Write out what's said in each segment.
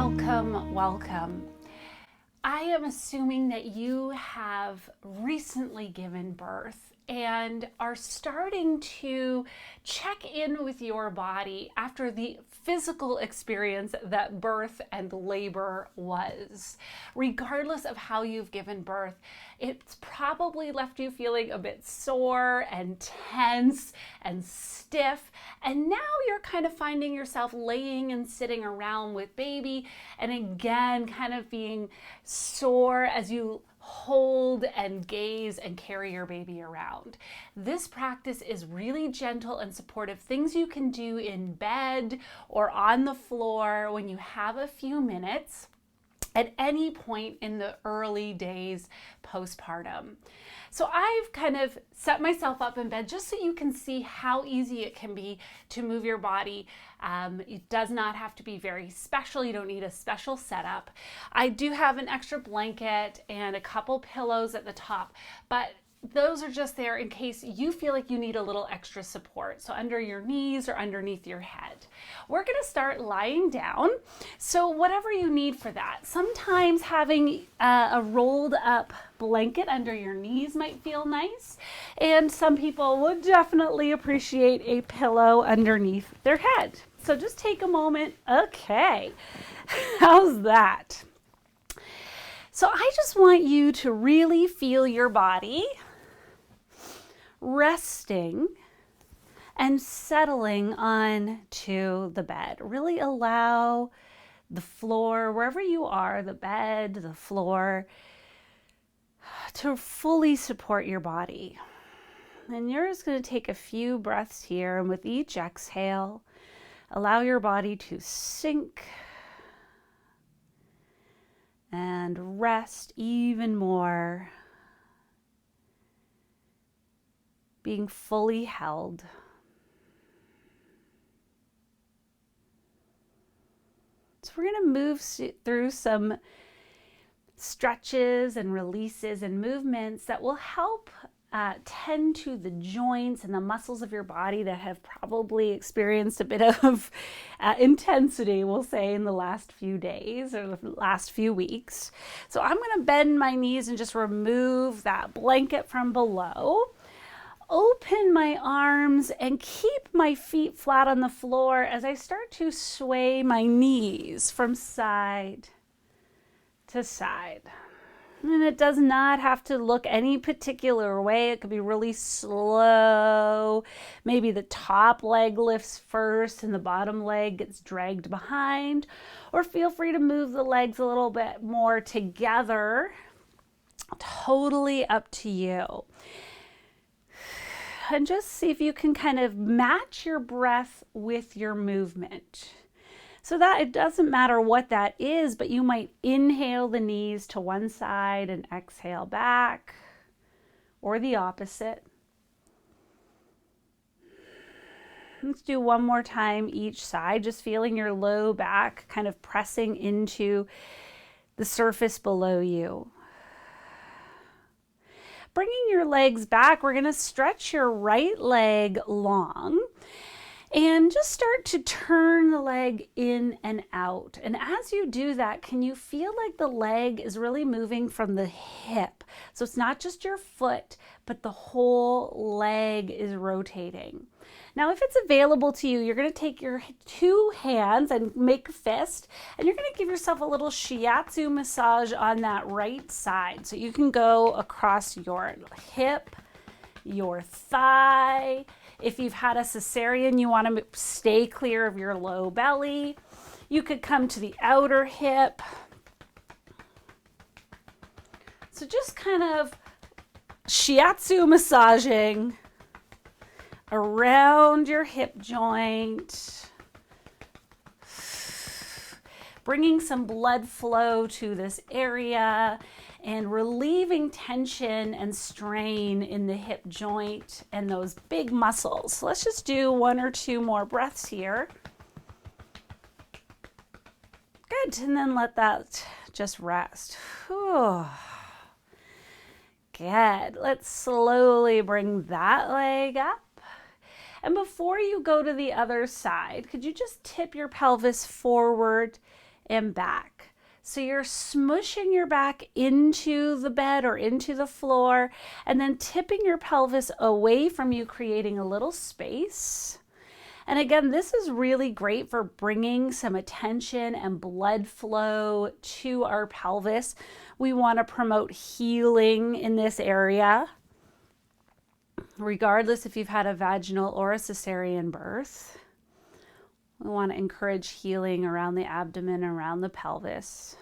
Welcome, welcome. I am assuming that you have recently given birth and are starting to check in with your body after the physical experience that birth and labor was. Regardless of how you've given birth, it's probably left you feeling a bit sore and tense and stiff, and now you're kind of finding yourself laying and sitting around with baby, and again kind of being sore as you hold and gaze and carry your baby around. This practice is really gentle and supportive, things you can do in bed or on the floor when you have a few minutes at any point in the early days postpartum. So I've kind of set myself up in bed just so you can see how easy it can be to move your body. It does not have to be very special. You don't need a special setup. I do have an extra blanket and a couple pillows at the top, but those are just there in case you feel like you need a little extra support. So under your knees or underneath your head. We're going to start lying down. So whatever you need for that. Sometimes having a rolled up blanket under your knees might feel nice. And some people would definitely appreciate a pillow underneath their head. So just take a moment. Okay, how's that? So I just want you to really feel your body resting and settling on to the bed. Really allow the floor, wherever you are, the bed, the floor, to fully support your body. And you're just going to take a few breaths here, and with each exhale, allow your body to sink and rest even more, being fully held. So we're going to move through some stretches and releases and movements that will help tend to the joints and the muscles of your body that have probably experienced a bit of intensity, we'll say, in the last few days or the last few weeks. So I'm going to bend my knees and just remove that blanket from below. Open my arms and keep my feet flat on the floor as I start to sway my knees from side to side. And it does not have to look any particular way. It could be really slow. Maybe the top leg lifts first and the bottom leg gets dragged behind. Or feel free to move the legs a little bit more together. Totally up to you. And just see if you can kind of match your breath with your movement. So that it doesn't matter what that is, but you might inhale the knees to one side and exhale back, or the opposite. Let's do one more time each side, just feeling your low back kind of pressing into the surface below you. Bringing your legs back, we're going to stretch your right leg long and just start to turn the leg in and out. And as you do that, can you feel like the leg is really moving from the hip? So it's not just your foot, but the whole leg is rotating. Now, if it's available to you, you're going to take your two hands and make a fist, and you're going to give yourself a little shiatsu massage on that right side. So you can go across your hip, your thigh. If you've had a cesarean, you want to stay clear of your low belly. You could come to the outer hip. So just kind of shiatsu massaging around your hip joint, bringing some blood flow to this area and relieving tension and strain in the hip joint and those big muscles. So let's just do one or two more breaths here. Good, and then let that just rest. Whew. Good. Let's slowly bring that leg up. And before you go to the other side, could you just tip your pelvis forward and back. So you're smushing your back into the bed or into the floor and then tipping your pelvis away from you, creating a little space. And again, this is really great for bringing some attention and blood flow to our pelvis. We want to promote healing in this area, regardless if you've had a vaginal or a cesarean birth. We want to encourage healing around the abdomen, around the pelvis.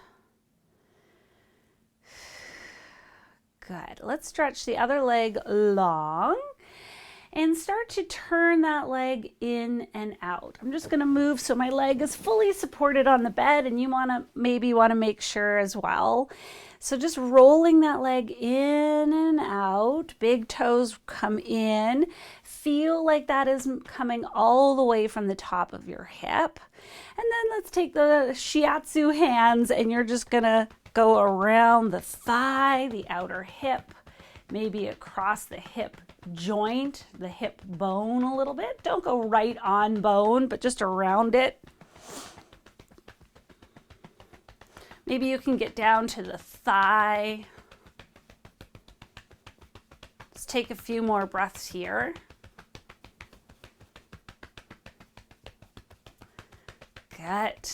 Good. Let's stretch the other leg long and start to turn that leg in and out. I'm just going to move so my leg is fully supported on the bed, and you maybe want to make sure as well. So just rolling that leg in and out, big toes come in. Feel like that is coming all the way from the top of your hip. And then let's take the shiatsu hands, and you're just gonna go around the thigh, the outer hip, maybe across the hip joint, the hip bone a little bit. Don't go right on bone, but just around it. Maybe you can get down to the thigh. Let's take a few more breaths here. Good.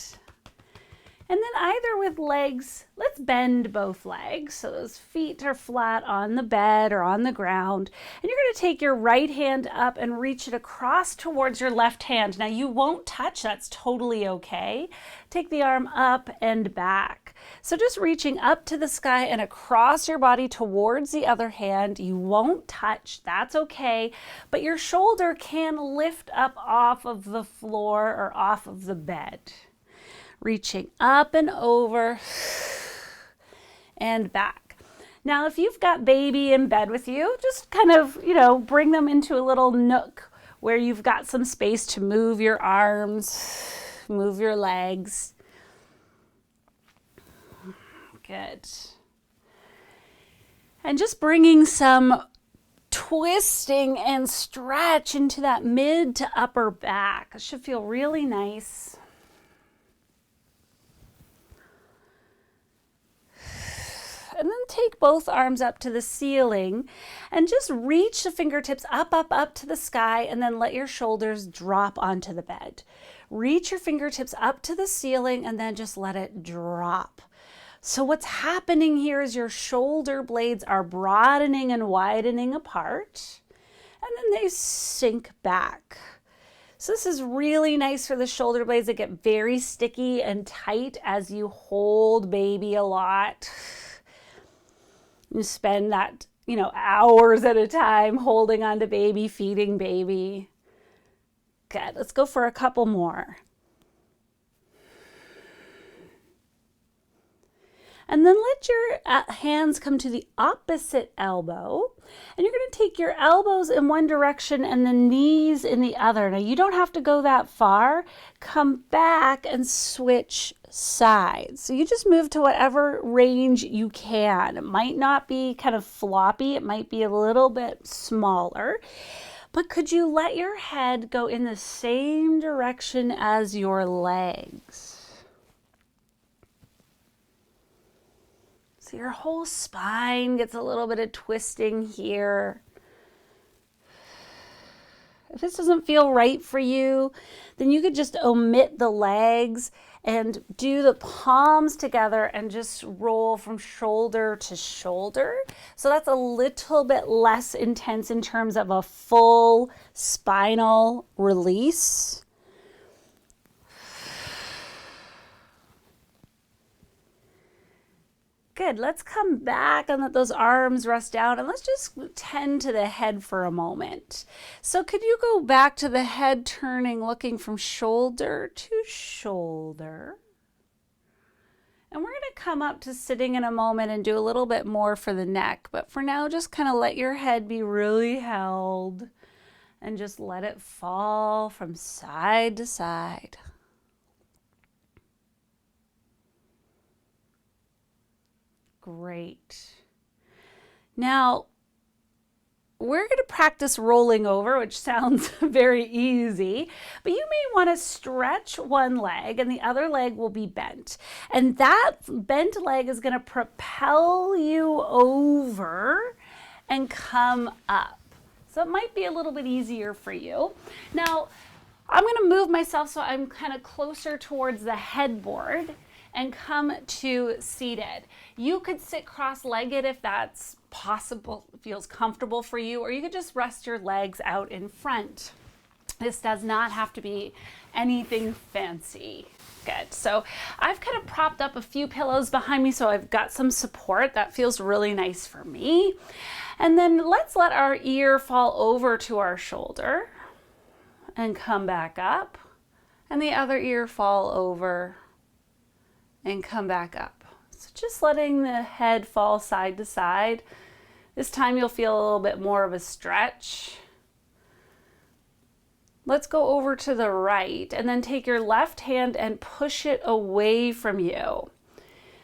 And then either with legs, let's bend both legs so those feet are flat on the bed or on the ground. And you're going to take your right hand up and reach it across towards your left hand. Now you won't touch, that's totally okay. Take the arm up and back. So just reaching up to the sky and across your body towards the other hand. You won't touch, that's okay. But your shoulder can lift up off of the floor or off of the bed. Reaching up and over and back. Now, if you've got baby in bed with you, just kind of, bring them into a little nook where you've got some space to move your arms, move your legs. Good. And just bringing some twisting and stretch into that mid to upper back. It should feel really nice. And then take both arms up to the ceiling and just reach the fingertips up, up, up to the sky, and then let your shoulders drop onto the bed. Reach your fingertips up to the ceiling and then just let it drop. So what's happening here is your shoulder blades are broadening and widening apart, and then they sink back. So this is really nice for the shoulder blades that get very sticky and tight as you hold baby a lot. You spend that, hours at a time holding on to baby, feeding baby. Good. Let's go for a couple more. And then let your hands come to the opposite elbow. And you're going to take your elbows in one direction and the knees in the other. Now, you don't have to go that far. Come back and switch sides. So you just move to whatever range you can. It might not be kind of floppy. It might be a little bit smaller. But could you let your head go in the same direction as your legs? So your whole spine gets a little bit of twisting here. If this doesn't feel right for you, then you could just omit the legs and do the palms together and just roll from shoulder to shoulder. So that's a little bit less intense in terms of a full spinal release. Good. Let's come back and let those arms rest down, and let's just tend to the head for a moment. So could you go back to the head turning, looking from shoulder to shoulder? And we're going to come up to sitting in a moment and do a little bit more for the neck. But for now, just kind of let your head be really held and just let it fall from side to side. Great. Now, we're going to practice rolling over, which sounds very easy, but you may want to stretch one leg and the other leg will be bent. And that bent leg is going to propel you over and come up. So it might be a little bit easier for you. Now, I'm going to move myself so I'm kind of closer towards the headboard and come to seated. You could sit cross-legged if that's possible, feels comfortable for you, or you could just rest your legs out in front. This does not have to be anything fancy. Good. So I've kind of propped up a few pillows behind me so I've got some support. That feels really nice for me. And then let's let our ear fall over to our shoulder and come back up, and the other ear fall over and come back up. So just letting the head fall side to side. This time you'll feel a little bit more of a stretch. Let's go over to the right and then take your left hand and push it away from you.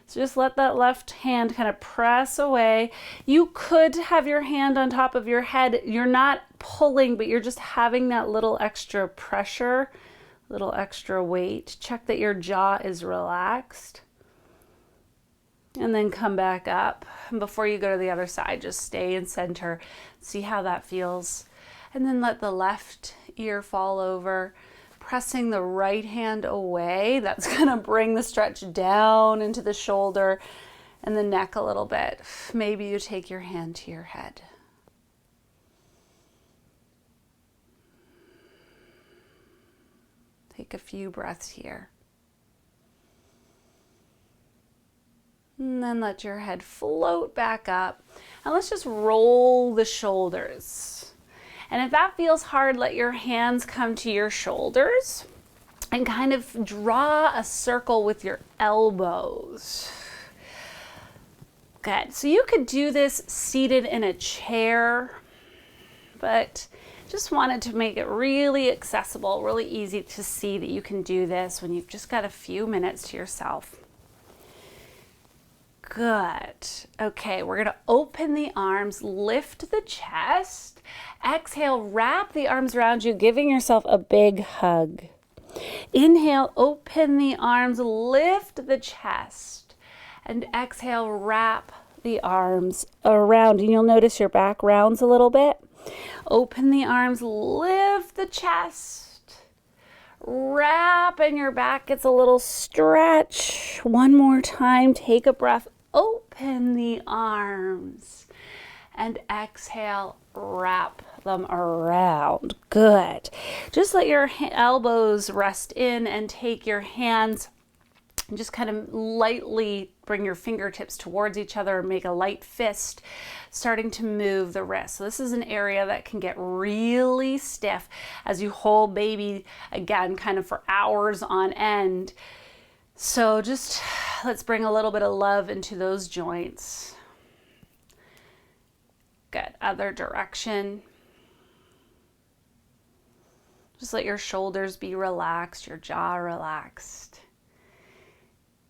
So just let that left hand kind of press away. You could have your hand on top of your head. You're not pulling, but you're just having that little extra pressure, little extra weight. Check that your jaw is relaxed. And then come back up. And before you go to the other side, just stay in center. See how that feels. And then let the left ear fall over, pressing the right hand away. That's going to bring the stretch down into the shoulder and the neck a little bit. Maybe you take your hand to your head. Take a few breaths here. And then let your head float back up. And let's just roll the shoulders. And if that feels hard, let your hands come to your shoulders and kind of draw a circle with your elbows. Good. So you could do this seated in a chair, but just wanted to make it really accessible, really easy to see that you can do this when you've just got a few minutes to yourself. Good. Okay, we're going to open the arms, lift the chest. Exhale, wrap the arms around you, giving yourself a big hug. Inhale, open the arms, lift the chest. And exhale, wrap the arms around. And you'll notice your back rounds a little bit. Open the arms, lift the chest. Wrap, and your back gets a little stretch. One more time, take a breath. Open the arms and exhale, wrap them around. Good. Just let your elbows rest in and take your hands and just kind of lightly bring your fingertips towards each other and make a light fist, starting to move the wrist. So this is an area that can get really stiff as you hold baby, again, kind of for hours on end. So just let's bring a little bit of love into those joints. Good. Other direction. Just let your shoulders be relaxed, your jaw relaxed.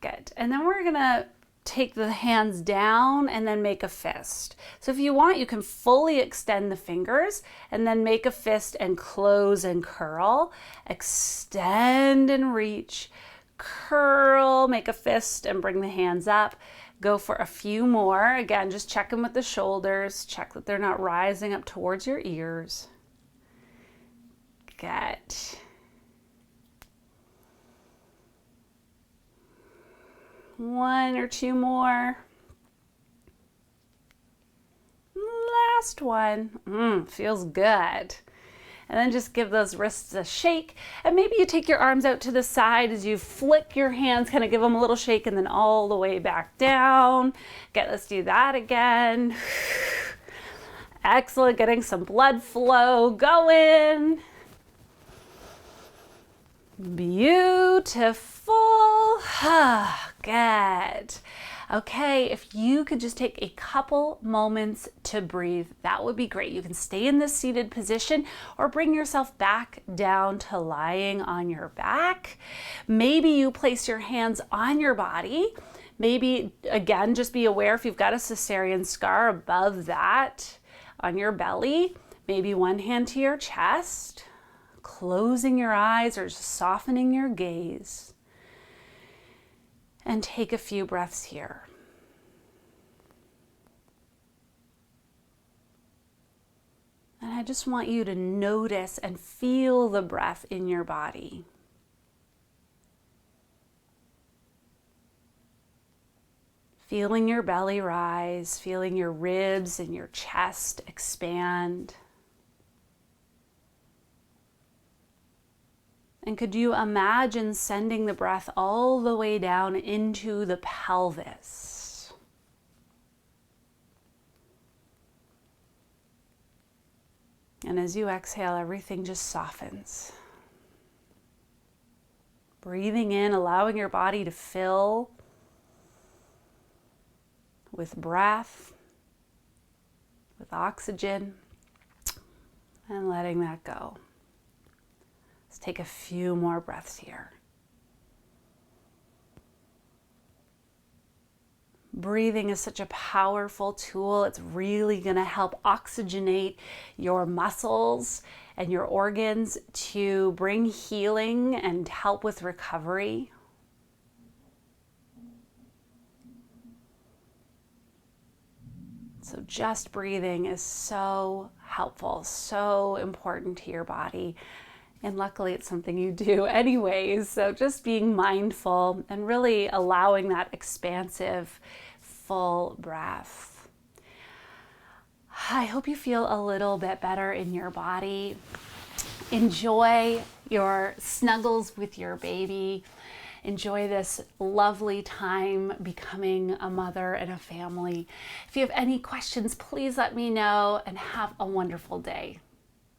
Good. And then we're going to take the hands down and then make a fist. So if you want, you can fully extend the fingers and then make a fist and close and curl. Extend and reach. Curl, make a fist and bring the hands up. Go for a few more. Again, just check them with the shoulders. Check that they're not rising up towards your ears. Good. One or two more. Last one. Feels good. And then just give those wrists a shake. And maybe you take your arms out to the side as you flick your hands, kind of give them a little shake and then all the way back down. Good, let's do that again. Excellent, getting some blood flow going. Beautiful. Good. Okay, if you could just take a couple moments to breathe, that would be great. You can stay in this seated position or bring yourself back down to lying on your back. Maybe you place your hands on your body. Maybe, again, just be aware if you've got a cesarean scar above that. on your belly, maybe one hand to your chest, closing your eyes or just softening your gaze. And take a few breaths here. And I just want you to notice and feel the breath in your body. Feeling your belly rise, feeling your ribs and your chest expand. And could you imagine sending the breath all the way down into the pelvis? And as you exhale, everything just softens. Breathing in, allowing your body to fill with breath, with oxygen, and letting that go. Let's take a few more breaths here. Breathing is such a powerful tool. It's really going to help oxygenate your muscles and your organs to bring healing and help with recovery. So just breathing is so helpful, so important to your body. And luckily it's something you do anyways. So just being mindful and really allowing that expansive, full breath. I hope you feel a little bit better in your body. Enjoy your snuggles with your baby. Enjoy this lovely time becoming a mother and a family. If you have any questions, please let me know and have a wonderful day.